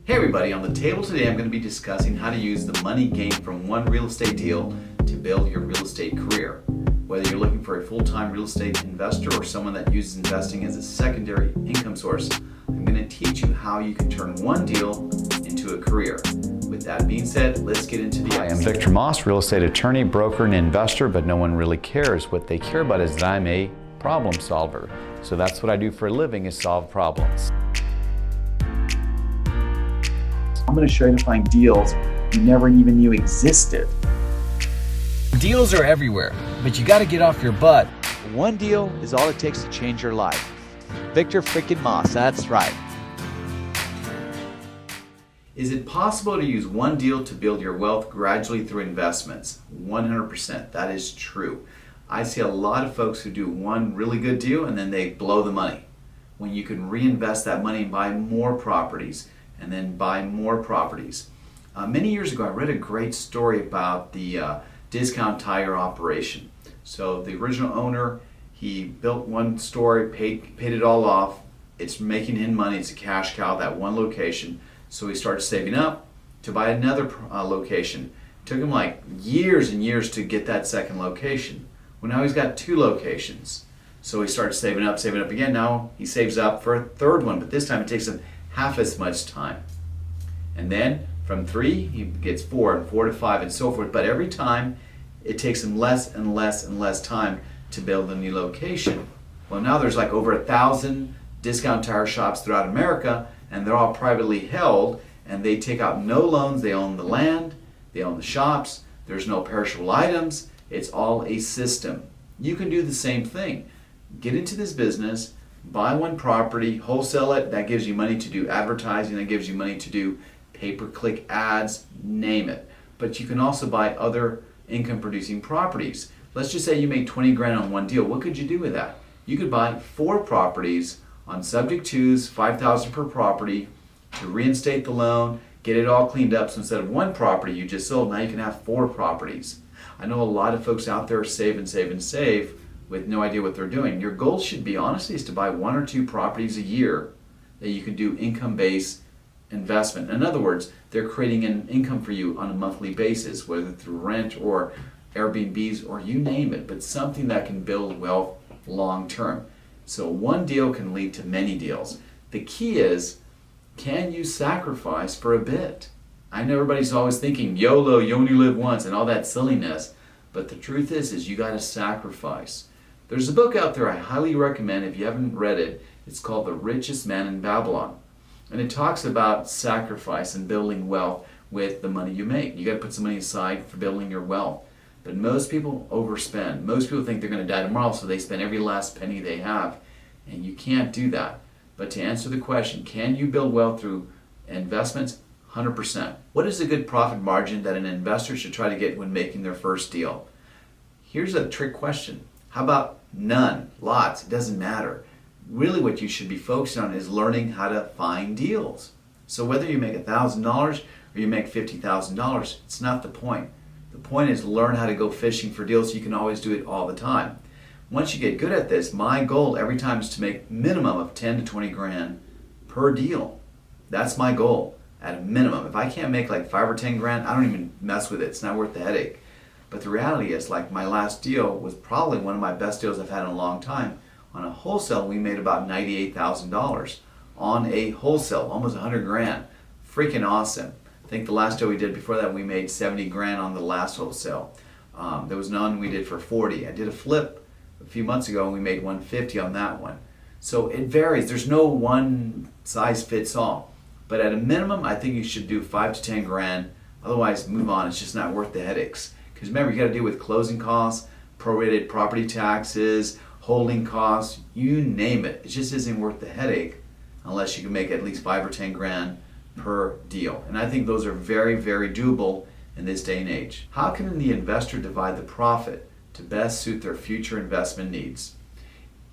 Hey everybody, on the table today I'm going to be discussing how to use the money gained from one real estate deal to build your real estate career. Whether you're looking for a full-time real estate investor or someone that uses investing as a secondary income source, I'm going to teach you how you can turn one deal into a career. With that being said, let's get into the episode. I'm Victor Moss, real estate attorney, broker, and investor, but no one really cares. What they care about is that I'm a problem solver. So that's what I do for a living, is solve problems. I'm going to show you to find deals you never even knew existed. Deals are everywhere, but you got to get off your butt. One deal is all it takes to change your life. Victor freaking Moss, that's right. Is it possible to use one deal to build your wealth gradually through investments? 100%, that is true. I see a lot of folks who do one really good deal and then they blow the money. When you can reinvest that money and buy more properties, and then buy more properties. Many years ago, I read a great story about the discount tire operation. So the original owner, he built one store, paid it all off. It's making him money. It's a cash cow, that one location. So he started saving up to buy another location. It took him like years and years to get that second location. Well, now he's got two locations. So he started saving up again. Now he saves up for a third one, but this time it takes him half as much time. And then from 3 he gets 4, and 4 to 5, and so forth. But every time it takes him less and less and less time to build a new location. Well, now there's like over 1,000 discount tire shops throughout America, and they're all privately held, and they take out no loans. They own the land, they own the shops, there's no perishable items. It's all a system. You can do the same thing. Get into this business, buy one property, wholesale it. That gives you money to do advertising. That gives you money to do pay-per-click ads, name it. But you can also buy other income-producing properties. Let's just say you made 20 grand on one deal. What could you do with that? You could buy 4 properties on subject twos, $5,000 per property, to reinstate the loan, get it all cleaned up. So instead of one property you just sold, now you can have 4 properties. I know a lot of folks out there save and save and save with no idea what they're doing. Your goal should be, honestly, is to buy 1 or 2 properties a year that you can do income-based investment. In other words, they're creating an income for you on a monthly basis, whether through rent or Airbnbs or you name it, but something that can build wealth long-term. So one deal can lead to many deals. The key is, can you sacrifice for a bit? I know everybody's always thinking, YOLO, you only live once, and all that silliness, but the truth is you got to sacrifice. There's a book out there I highly recommend if you haven't read it. It's called The Richest Man in Babylon. And it talks about sacrifice and building wealth with the money you make. You got to put some money aside for building your wealth. But most people overspend. Most people think they're going to die tomorrow, so they spend every last penny they have. And you can't do that. But to answer the question, can you build wealth through investments? 100%. What is a good profit margin that an investor should try to get when making their first deal? Here's a trick question. How about none? Lots? It doesn't matter. Really what you should be focusing on is learning how to find deals. So whether you make $1,000 or you make $50,000, it's not the point. The point is learn how to go fishing for deals so you can always do it all the time. Once you get good at this, my goal every time is to make minimum of 10 to 20 grand per deal. That's my goal at a minimum. If I can't make like 5 or 10 grand, I don't even mess with it. It's not worth the headache. But the reality is, like, my last deal was probably one of my best deals I've had in a long time. On a wholesale, we made about $98,000 on a wholesale, almost 100 grand. Freaking awesome. I think the last deal we did before that, we made 70 grand on the last wholesale. There was none we did for 40. I did a flip a few months ago and we made 150 on that one. So it varies. There's no one size fits all. But at a minimum, I think you should do 5 to 10 grand. Otherwise, move on. It's just not worth the headaches. Because remember, you got to deal with closing costs, prorated property taxes, holding costs, you name it. It just isn't worth the headache unless you can make at least 5 or 10 grand per deal. And I think those are very, very doable in this day and age. How can the investor divide the profit to best suit their future investment needs?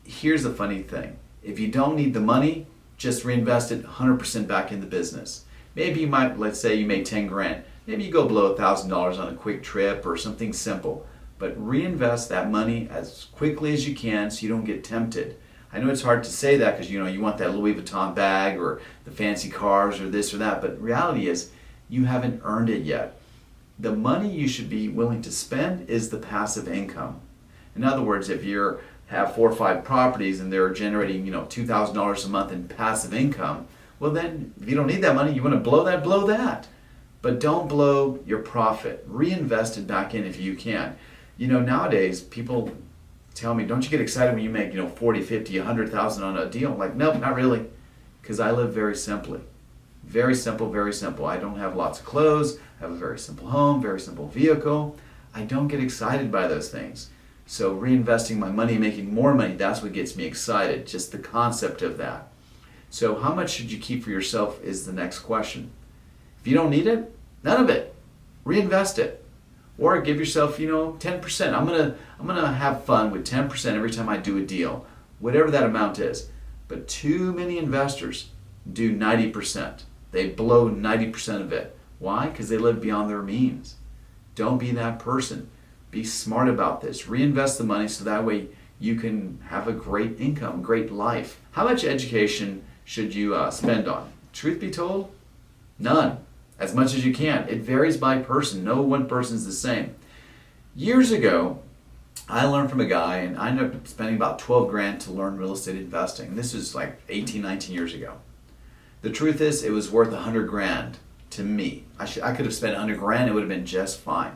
Here's the funny thing. If you don't need the money, just reinvest it 100% back in the business. Maybe you might, let's say you made 10 grand. Maybe you go below $1,000 on a quick trip or something simple. But reinvest that money as quickly as you can so you don't get tempted. I know it's hard to say that because you want that Louis Vuitton bag or the fancy cars or this or that, but reality is you haven't earned it yet. The money you should be willing to spend is the passive income. In other words, if you have 4 or 5 properties and they're generating $2,000 a month in passive income, well then if you don't need that money, you want to blow that. But don't blow your profit. Reinvest it back in if you can. Nowadays people tell me, don't you get excited when you make 40, 50, 100,000 on a deal? I'm like, nope, not really, because I live very simply. Very simple, very simple. I don't have lots of clothes. I have a very simple home, very simple vehicle. I don't get excited by those things. So reinvesting my money, making more money, that's what gets me excited, just the concept of that. So how much should you keep for yourself is the next question. If you don't need it, none of it. Reinvest it. Or give yourself, 10%. I'm gonna have fun with 10% every time I do a deal, whatever that amount is. But too many investors do 90%. They blow 90% of it. Why? Because they live beyond their means. Don't be that person. Be smart about this. Reinvest the money so that way you can have a great income, great life. How much education should you spend on? Truth be told, none. As much as you can. It varies by person. No one person's the same. Years ago, I learned from a guy, and I ended up spending about 12 grand to learn real estate investing. This was like 18, 19 years ago. The truth is, it was worth 100 grand to me. I could have spent 100 grand, it would have been just fine.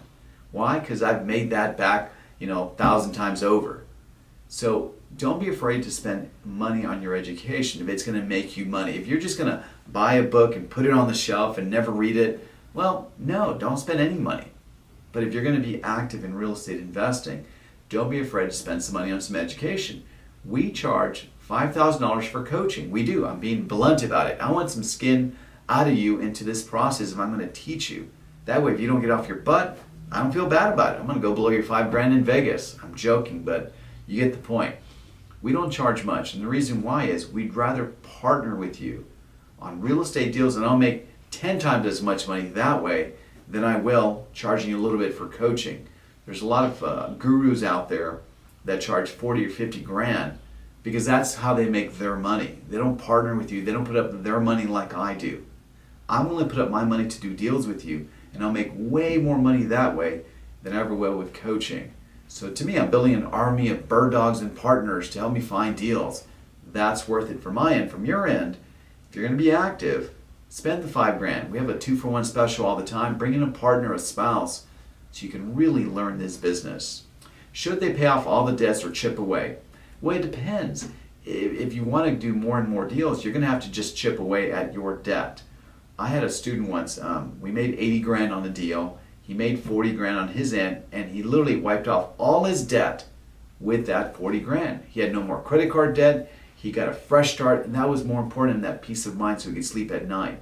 Why? Because I've made that back, 1,000 times over. So don't be afraid to spend money on your education if it's going to make you money. If you're just going to buy a book and put it on the shelf and never read it, well, no, don't spend any money. But if you're going to be active in real estate investing, don't be afraid to spend some money on some education. We charge $5,000 for coaching. We do. I'm being blunt about it. I want some skin out of you into this process if I'm going to teach you. That way, if you don't get off your butt, I don't feel bad about it. I'm going to go blow your 5 grand in Vegas. I'm joking, but you get the point. We don't charge much, and the reason why is we'd rather partner with you on real estate deals, and I'll make 10 times as much money that way than I will charging you a little bit for coaching. There's a lot of gurus out there that charge 40 or 50 grand because that's how they make their money. They don't partner with you. They don't put up their money like I do. I'm willing to put up my money to do deals with you, and I'll make way more money that way than I ever will with coaching. So to me, I'm building an army of bird dogs and partners to help me find deals. That's worth it from my end. From your end, if you're going to be active, spend the 5 grand. We have a 2-for-1 special all the time. Bring in a partner, a spouse, so you can really learn this business. Should they pay off all the debts or chip away? Well, it depends. If you want to do more and more deals, you're going to have to just chip away at your debt. I had a student once, we made 80 grand on the deal. He made 40 grand on his end, and he literally wiped off all his debt with that 40 grand. He had no more credit card debt. He got a fresh start, and that was more important than that peace of mind so he could sleep at night.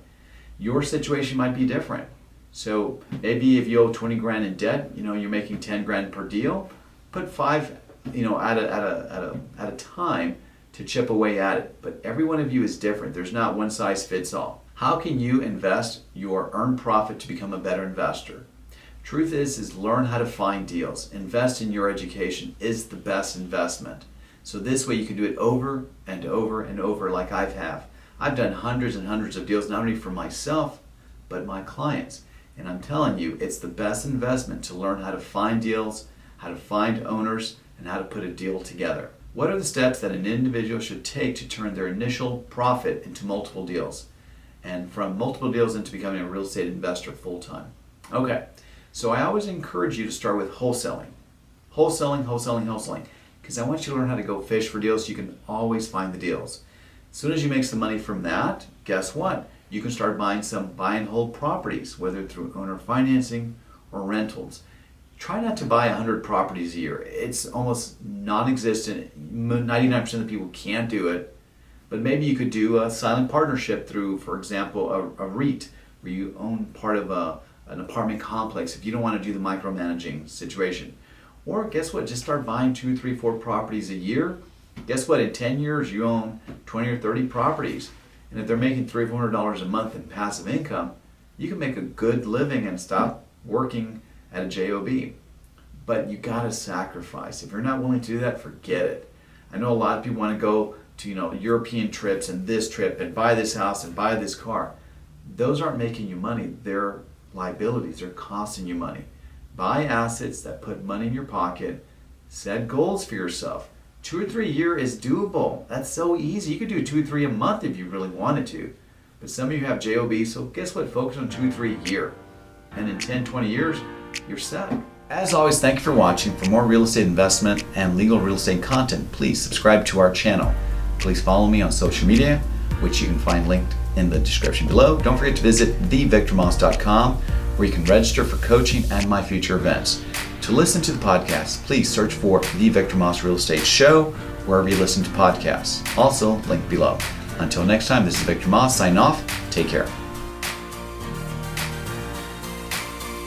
Your situation might be different. So maybe if you owe 20 grand in debt, you're making 10 grand per deal, put 5, at a time to chip away at it. But every one of you is different. There's not one size fits all. How can you invest your earned profit to become a better investor? Truth is learn how to find deals. Invest in your education is the best investment. So this way you can do it over and over and over like I have. I've done hundreds and hundreds of deals, not only for myself, but my clients. And I'm telling you, it's the best investment to learn how to find deals, how to find owners, and how to put a deal together. What are the steps that an individual should take to turn their initial profit into multiple deals? And from multiple deals into becoming a real estate investor full-time. Okay, so I always encourage you to start with wholesaling. Wholesaling. Because I want you to learn how to go fish for deals so you can always find the deals. As soon as you make some money from that, guess what? You can start buying some buy and hold properties, whether through owner financing or rentals. Try not to buy 100 properties a year. It's almost non-existent. 99% of the people can't do it. But maybe you could do a silent partnership through, for example, a REIT, where you own part of an apartment complex if you don't want to do the micromanaging situation. Or guess what? Just start buying 2, 3, 4 properties a year. Guess what? In 10 years, you own 20 or 30 properties. And if they're making $300 or $400 a month in passive income, you can make a good living and stop working at a job. But you got to sacrifice. If you're not willing to do that, forget it. I know a lot of people want to go to European trips and this trip and buy this house and buy this car. Those aren't making you money. They're liabilities. They're costing you money. Buy assets that put money in your pocket. Set goals for yourself. 2 or 3 a year is doable. That's so easy. You could do 2 or 3 a month if you really wanted to. But some of you have JOB, so guess what? Focus on 2 or 3 a year. And in 10, 20 years, you're set. As always, thank you for watching. For more real estate investment and legal real estate content, please subscribe to our channel. Please follow me on social media, which you can find linked in the description below. Don't forget to visit thevictormoss.com, where you can register for coaching and my future events. To listen to the podcast, please search for The Victor Moss Real Estate Show wherever you listen to podcasts. Also, link below. Until next time, this is Victor Moss. Sign off. Take care.